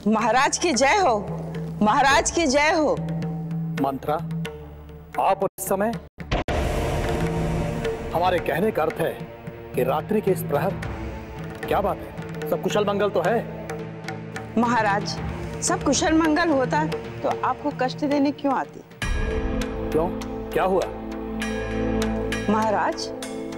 महाराज की जय हो, महाराज की जय हो। मंत्रा, आप इस समय हमारे कहने का अर्थ है कि रात्रि के इस प्रहर, क्या बात है, सब कुशल मंगल तो है? महाराज, सब कुशल मंगल होता तो आपको कष्ट देने क्यों आती? क्यों, क्या हुआ? महाराज,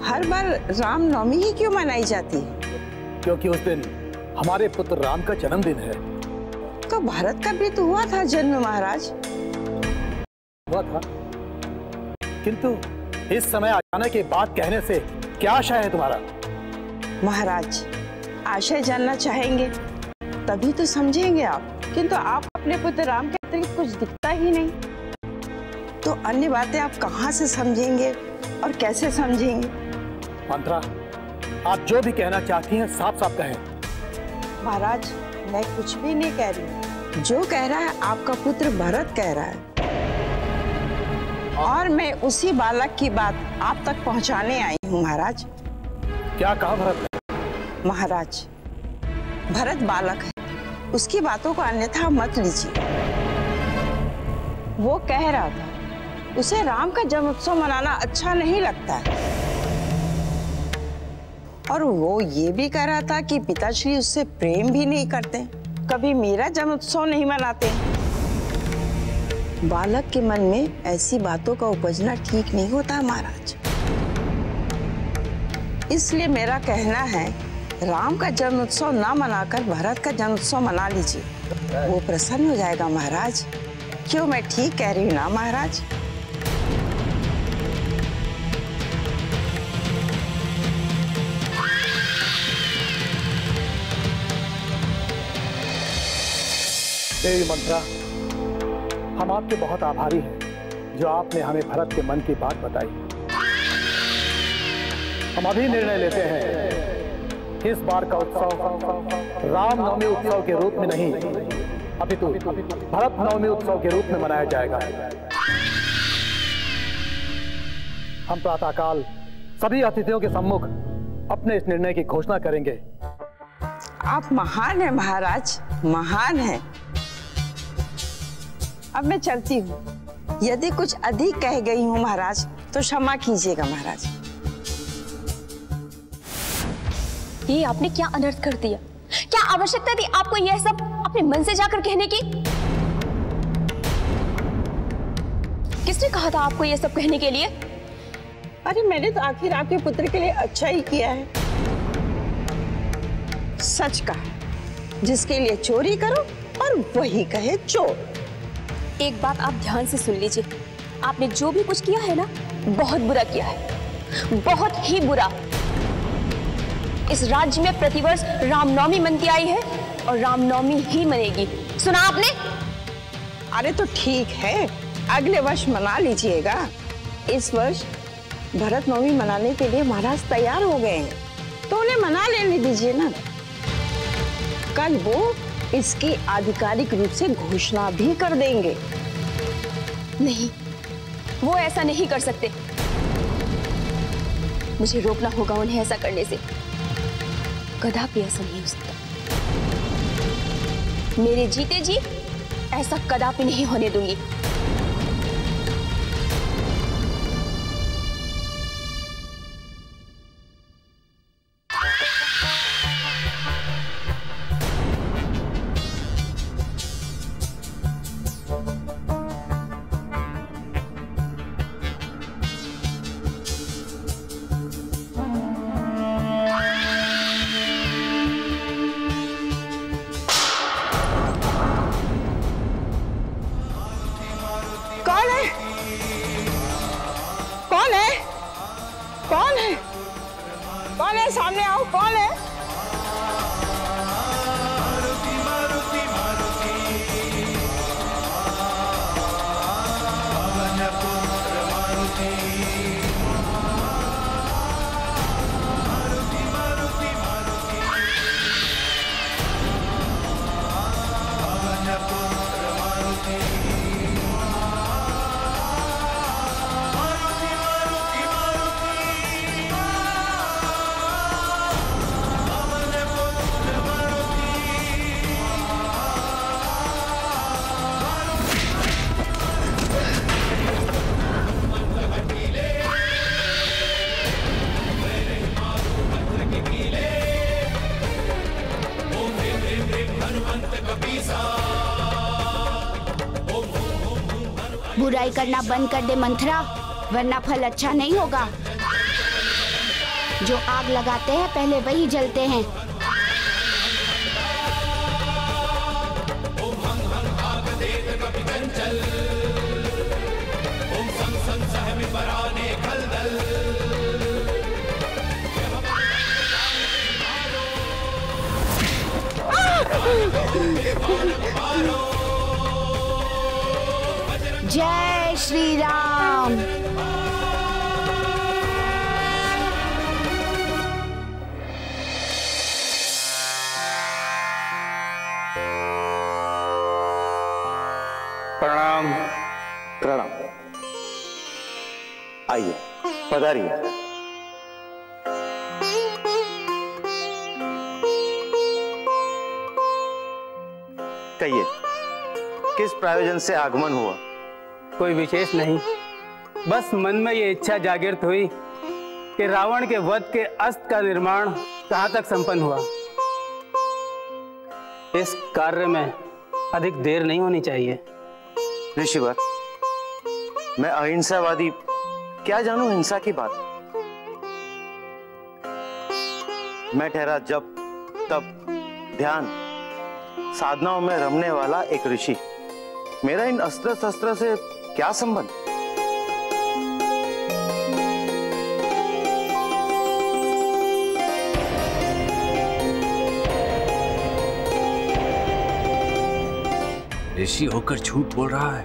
हर बार रामनवमी ही क्यों मनाई जाती है? क्योंकि उस दिन हमारे पुत्र राम का जन्मदिन है। तो भरत का भी तो हुआ था जन्म महाराज। हुआ था, किंतु इस समय अचानक ये बात कहने से क्या आशा है तुम्हारा? महाराज, आशय जानना चाहेंगे तभी तो समझेंगे आप, किंतु आप अपने पुत्र राम के अतिरिक्त कुछ दिखता ही नहीं, तो अन्य बातें आप कहाँ से समझेंगे और कैसे समझेंगे? मंत्रा, आप जो भी कहना चाहती हैं साफ साफ कहें। महाराज, मैं कुछ भी नहीं कह रही, जो कह रहा है आपका पुत्र भरत कह रहा है, और मैं उसी बालक की बात आप तक पहुंचाने आई हूँ महाराज। क्या कहा भरत ने? महाराज, भरत बालक है, उसकी बातों को अन्यथा मत लीजिए। वो कह रहा था उसे राम का जन्मोत्सव मनाना अच्छा नहीं लगता है, और वो ये भी कह रहा था कि पिताश्री उससे प्रेम भी नहीं करते, कभी मेरा जन्मोत्सव नहीं मनाते। बालक के मन में ऐसी बातों का उपजना ठीक नहीं होता महाराज। इसलिए मेरा कहना है, राम का जन्मोत्सव ना मनाकर भरत का जन्मोत्सव मना लीजिए, वो प्रसन्न हो जाएगा महाराज। क्यों, मैं ठीक कह रही हूँ ना महाराज? देवी मंत्रा, हम आपके बहुत आभारी हैं जो आपने हमें भरत के मन की बात बताई। हम अभी निर्णय लेते हैं कि इस बार का उत्सव रामनवमी उत्सव के रूप में नहीं, अपितु भरत नवमी उत्सव के रूप में मनाया जाएगा। हम प्रातःकाल सभी अतिथियों के सम्मुख अपने इस निर्णय की घोषणा करेंगे। आप महान हैं महाराज, महान हैं। अब मैं चलती हूँ, यदि कुछ अधिक कह गई हूँ महाराज तो क्षमा कीजिएगा महाराज। ये आपने क्या अनर्थ कर दिया? क्या आवश्यकता थी आपको यह सब अपने मन से जाकर कहने की? किसने कहा था आपको यह सब कहने के लिए? अरे मैंने तो आखिर आपके पुत्र के लिए अच्छा ही किया है। सच कहा, जिसके लिए चोरी करो और वही कहे चोर। एक बात आप ध्यान से सुन लीजिए, आपने जो भी कुछ किया है ना, बहुत बुरा किया है, बहुत ही बुरा। इस राज्य में प्रतिवर्ष रामनवमी मनती आई है और रामनवमी ही मनेगी, सुना आपने? अरे तो ठीक है, अगले वर्ष मना लीजिएगा। इस वर्ष भरत नवमी मनाने के लिए महाराज तैयार हो गए हैं, तो उन्हें मना लेने दीजिए ना। कल वो इसकी आधिकारिक रूप से घोषणा भी कर देंगे। नहीं, वो ऐसा नहीं कर सकते। मुझे रोकना होगा उन्हें ऐसा करने से। कदापि ऐसा नहीं हो सकता। मेरे जीते जी ऐसा कदापि नहीं होने दूंगी। बुराई करना बंद कर दे मंथरा, वरना फल अच्छा नहीं होगा। जो आग लगाते हैं पहले वही जलते हैं। जय श्री राम। प्रणाम। प्रणाम। आइए, पधारिए। कहिए, किस प्रयोजन से आगमन हुआ? कोई विशेष नहीं, बस मन में ये इच्छा जागृत हुई कि रावण के वध के अस्त्र का निर्माण कहाँ तक संपन्न हुआ। इस कार्य में अधिक देर नहीं होनी चाहिए। ऋषिवर, मैं अहिंसावादी, क्या जानूं हिंसा की बात। मैं ठहरा जब तब ध्यान साधनाओं में रमने वाला एक ऋषि। मेरा इन अस्त्र शस्त्र से क्या संबंध? ऋषि होकर झूठ बोल रहा है।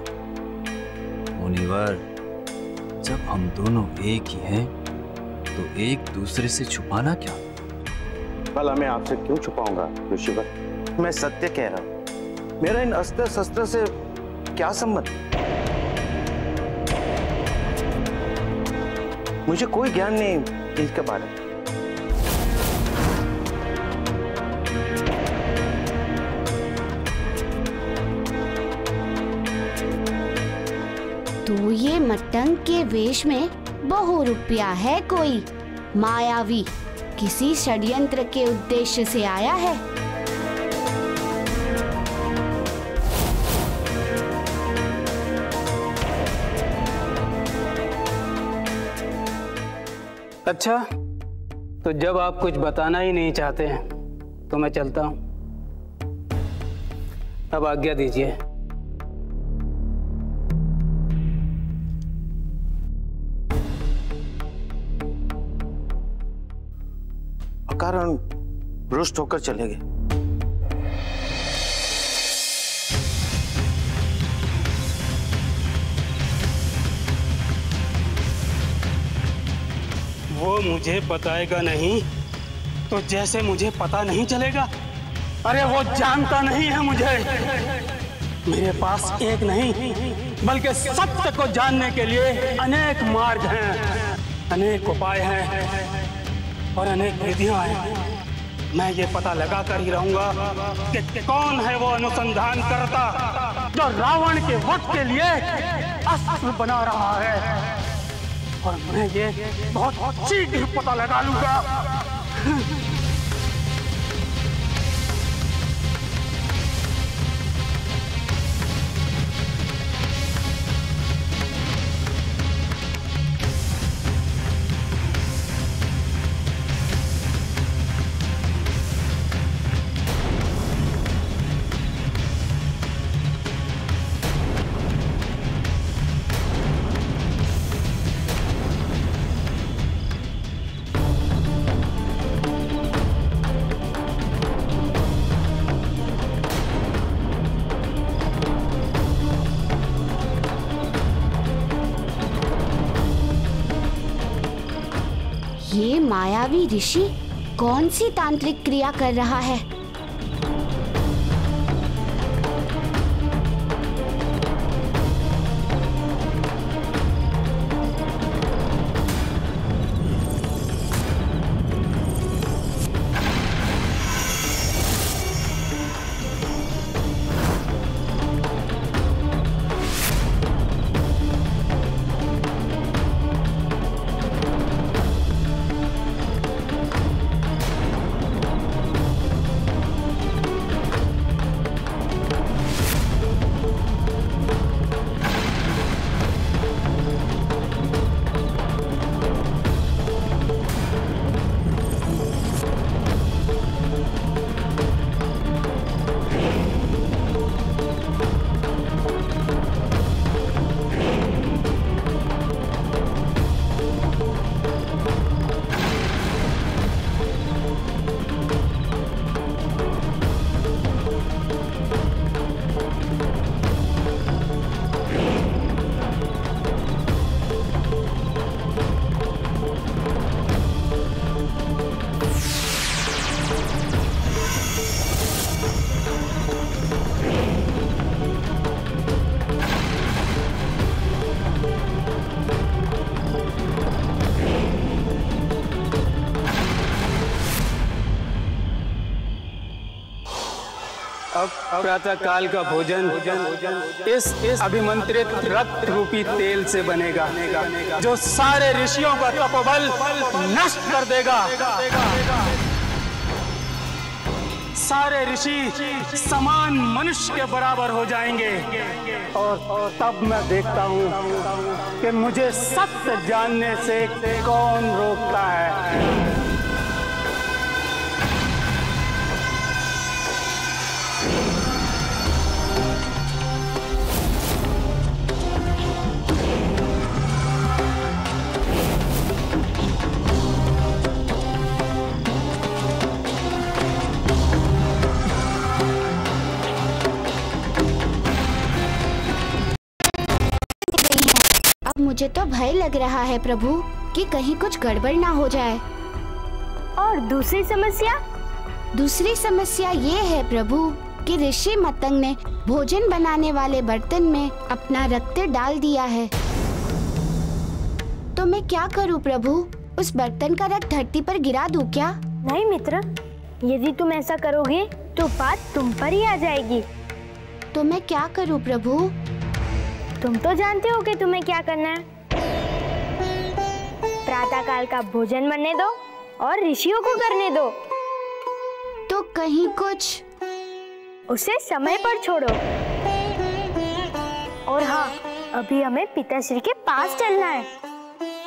मुनिवर, जब हम दोनों एक ही हैं, तो एक दूसरे से छुपाना क्या? भला मैं आपसे क्यों छुपाऊंगा ऋषिवर? मैं सत्य कह रहा हूं। मेरा इन अस्त्र शस्त्र से क्या संबंध? मुझे कोई ज्ञान नहीं इसके बारे में। तो ये मटंग के वेश में बहुरूपिया है, कोई मायावी किसी षड्यंत्र के उद्देश्य से आया है। अच्छा, तो जब आप कुछ बताना ही नहीं चाहते हैं तो मैं चलता हूं। अब आज्ञा दीजिए। अकारण रुष्ट होकर चले गए। वो मुझे बताएगा नहीं तो जैसे मुझे पता नहीं चलेगा। अरे वो जानता नहीं है मुझे। मेरे पास एक नहीं बल्कि सत्य को जानने के लिए अनेक मार्ग हैं, अनेक उपाय हैं और अनेक विधियां हैं। मैं ये पता लगा कर ही रहूंगा कि कौन है वो अनुसंधान करता जो रावण के वध के लिए अस्त्र बना रहा है, और मैं ये बहुत शीघ्र पता लगा लूंगा। ये मायावी ऋषि कौन सी तांत्रिक क्रिया कर रहा है? अब प्रातः काल का भोजन इस अभिमंत्रित रक्त रूपी तेल से बनेगा, जो सारे ऋषियों का तपोबल नष्ट कर देगा। सारे ऋषि समान मनुष्य के बराबर हो जाएंगे और तब मैं देखता हूं कि मुझे सत्य जानने से कौन रोकता है। मुझे तो भय लग रहा है प्रभु कि कहीं कुछ गड़बड़ ना हो जाए। और दूसरी समस्या ये है प्रभु कि ऋषि मतंग ने भोजन बनाने वाले बर्तन में अपना रक्त डाल दिया है। तो मैं क्या करूं प्रभु? उस बर्तन का रक्त धरती पर गिरा दूं क्या? नहीं मित्र, यदि तुम ऐसा करोगे तो बात तुम पर ही आ जाएगी। तो मैं क्या करूं प्रभु? तुम तो जानते हो कि तुम्हें क्या करना है। प्रातः काल का भोजन बनने दो और ऋषियों को करने दो। तो कहीं कुछ उसे समय पर छोड़ो। और हाँ, अभी हमें पिताश्री के पास चलना है।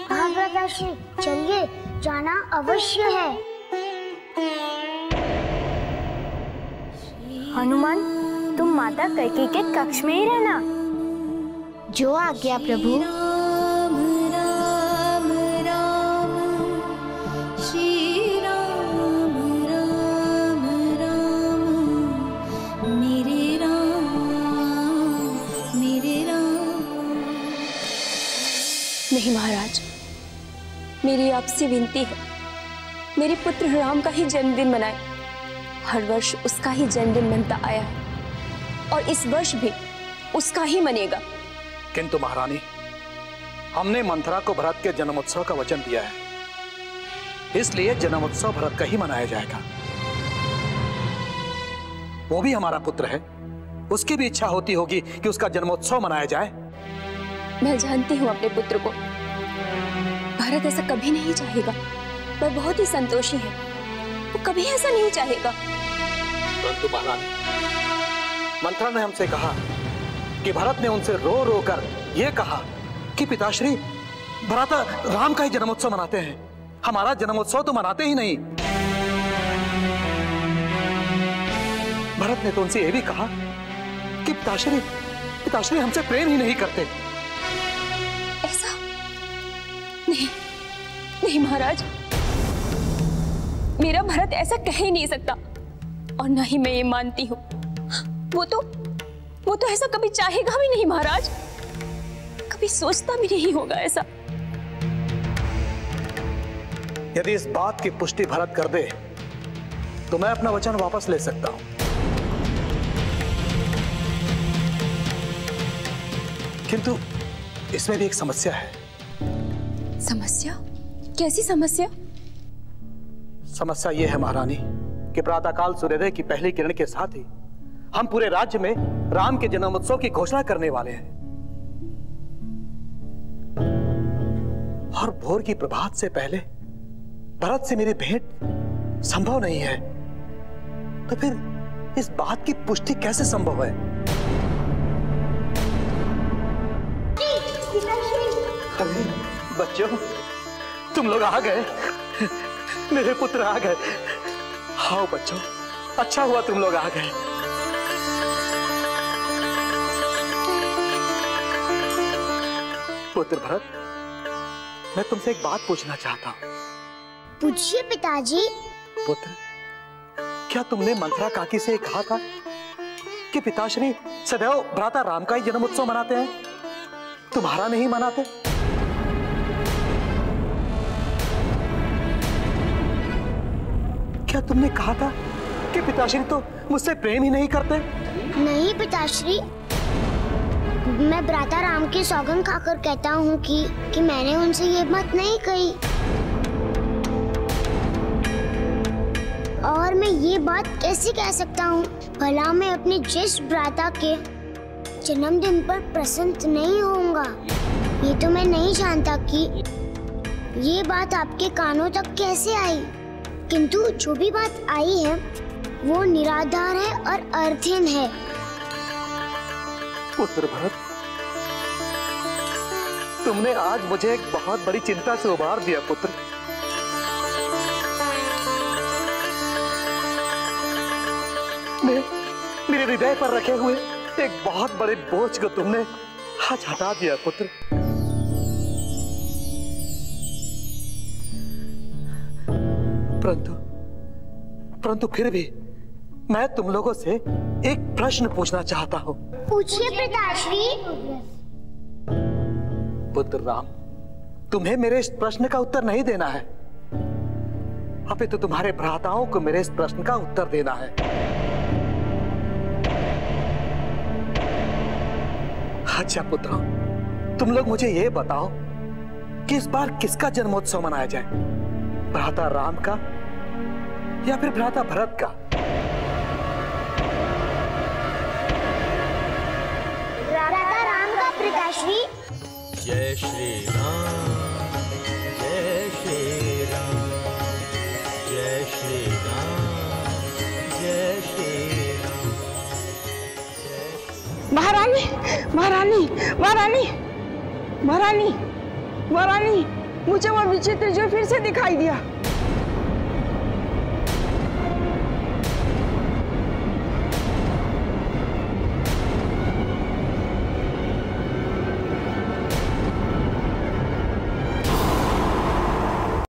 हाँ पिताश्री, चलिए, जाना अवश्य है। हनुमान, तुम माता कैकेयी के कक्ष में ही रहना। जो आज्ञा प्रभु। राम राम राम श्री राम राम राम मेरे राम मेरे राम। नहीं महाराज, मेरी आपसे विनती है, मेरे पुत्र राम का ही जन्मदिन मनाए। हर वर्ष उसका ही जन्मदिन मनता आया है और इस वर्ष भी उसका ही मनेगा। किंतु महारानी, हमने मंथरा को भरत के जन्मोत्सव का वचन दिया है, इसलिए जन्मोत्सव भरत का ही मनाया जाएगा। वो भी हमारा पुत्र है, उसकी भी इच्छा होती होगी कि उसका जन्मोत्सव मनाया जाए। मैं जानती हूँ अपने पुत्र को, भरत ऐसा कभी नहीं चाहेगा। वह बहुत ही संतोषी है, वो कभी ऐसा नहीं चाहेगा। परंतु महारानी, मंथरा ने हमसे कहा कि भरत ने उनसे रो रो कर यह कहा कि पिताश्री, भरत राम का ही जन्मोत्सव मनाते हैं, हमारा जन्मोत्सव तो मनाते ही नहीं। भरत ने तो उनसे यह भी कहा कि पिताश्री हमसे प्रेम ही नहीं करते। ऐसा नहीं, नहीं महाराज, मेरा भरत ऐसा कह ही नहीं सकता और न ही मैं ये मानती हूँ। वो तो ऐसा कभी चाहेगा भी नहीं महाराज, कभी सोचता भी नहीं होगा ऐसा। यदि इस बात की पुष्टि भरत कर दे तो मैं अपना वचन वापस ले सकता हूं। किंतु इसमें भी एक समस्या है। समस्या? कैसी समस्या? समस्या यह है महारानी कि प्रातःकाल सूर्योदय की पहली किरण के साथ ही हम पूरे राज्य में राम के जन्मोत्सव की घोषणा करने वाले हैं और भोर की प्रभात से पहले भरत से मेरी भेंट संभव नहीं है। तो फिर इस बात की पुष्टि कैसे संभव है? अरे बच्चों, तुम लोग आ गए, मेरे पुत्र आ गए। आओ बच्चों, अच्छा हुआ तुम लोग आ गए। पुत्र भरत, मैं तुमसे एक बात पूछना चाहता हूँ। पूछिए पिताजी। पुत्र, क्या तुमने मंथरा काकी से कहा था कि पिताश्री सदैव भ्राता राम का ही जन्मोत्सव मनाते हैं, तुम्हारा नहीं मनाते? क्या तुमने कहा था कि पिताश्री तो मुझसे प्रेम ही नहीं करते? नहीं पिताश्री, मैं भ्राता राम की सौगंध खाकर कहता हूँ कि मैंने उनसे ये बात नहीं कही। और मैं ये बात कैसे कह सकता हूँ? भला मैं अपने ज्येष्ठ भ्राता के जन्मदिन पर प्रसन्न नहीं होऊंगा। ये तो मैं नहीं जानता कि ये बात आपके कानों तक कैसे आई, किंतु जो भी बात आई है वो निराधार है और अर्थहीन है। पुत्र भरत, तुमने आज मुझे एक बहुत बड़ी चिंता से उबार दिया पुत्र। मेरे हृदय पर रखे हुए एक बहुत बड़े बोझ को तुमने आज हटा दिया पुत्र। परंतु फिर भी मैं तुम लोगों से एक प्रश्न पूछना चाहता हूँ। पूछिए पिताश्री। पुत्र राम, तुम्हें मेरे इस प्रश्न का उत्तर नहीं देना है, अभी तो तुम्हारे भ्राताओं को मेरे इस प्रश्न का उत्तर देना है। अच्छा पुत्रों, तुम लोग मुझे ये बताओ कि इस बार किसका जन्मोत्सव मनाया जाए, भ्राता राम का या फिर भ्राता भरत का? भ्राता राम का पिताश्री। जय श्री राम, जय श्री राम, जय श्री राम, जय श्री राम। महारानी, महारानी, महारानी, महारानी, महारानी, मुझे वो विचित्र जो फिर से दिखाई दिया।